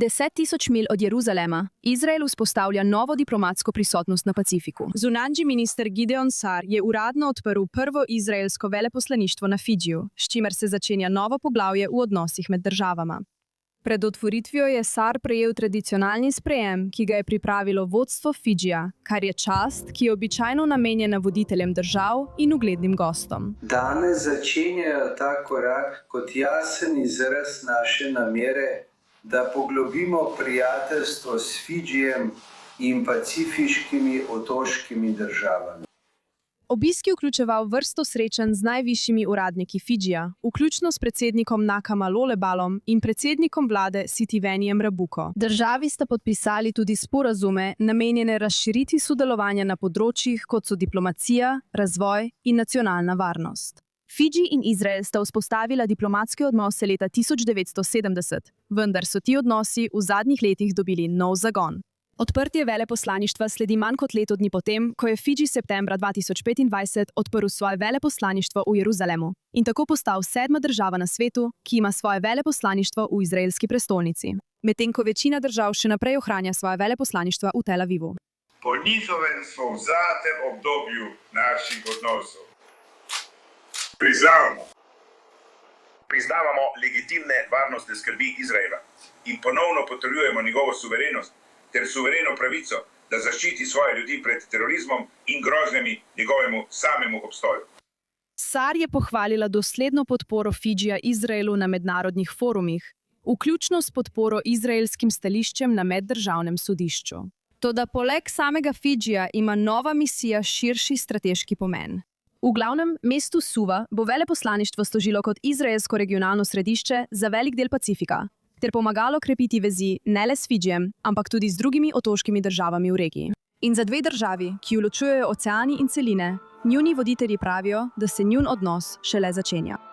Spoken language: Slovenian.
10.000 milj od Jeruzalema, Izrael vzpostavlja novo diplomatsko prisotnost na Pacifiku. Zunanji minister Gideon Sar je uradno odprl prvo izraelsko veleposlaništvo na Fidžiju, s čimer se začenja novo poglavje v odnosih med državama. Pred otvoritvijo je Sar prejel tradicionalni sprejem, ki ga je pripravilo vodstvo Fidžija, kar je čast, ki je običajno namenjena voditeljem držav in uglednim gostom. Danes začenjajo ta korak kot jasen izraz naše namere, da poglobimo prijateljstvo s Fidžijem in pacifiškimi otoškimi državami. Obisk je vključeval vrsto srečanj z najvišjimi uradniki Fidžija, vključno s predsednikom Nakama Lolebalom in predsednikom vlade Sitivenijem Rabuko. Državi sta podpisali tudi sporazume, namenjene razširitvi sodelovanja na področjih, kot so diplomacija, razvoj in nacionalna varnost. Fidži in Izrael sta vzpostavila diplomatske odnose leta 1970, vendar so ti odnosi v zadnjih letih dobili nov zagon. Odprtje veleposlaništva sledi manj kot leto dni potem, ko je Fidži septembra 2025 odprl svoje veleposlaništvo v Jeruzalemu in tako postal 7. država na svetu, ki ima svoje veleposlaništvo v izraelski prestolnici, medtem ko večina držav še naprej ohranja svoje veleposlaništva v Tel Avivu. Po njihovem solzatem obdobju naših odnosov priznavamo legitimne varnostne skrbi Izraela in ponovno potrjujemo njegovo suverenost ter suvereno pravico, da zaščiti svoje ljudi pred terorizmom in grožnjami njegovemu samemu obstoju. Sar je pohvalila dosledno podporo Fidžija Izraelu na mednarodnih forumih, vključno s podporo izraelskim stališčem na meddržavnem sodišču. Toda poleg samega Fidžija ima nova misija širši strateški pomen. V glavnem mestu Suva bo veleposlaništvo služilo kot izraelsko regionalno središče za velik del Pacifika, ter pomagalo krepiti vezi ne le s Fidžijem, ampak tudi z drugimi otoškimi državami v regiji. In za dve državi, ki jo ločujejo oceani in celine, njuni voditelji pravijo, da se njun odnos šele začenja.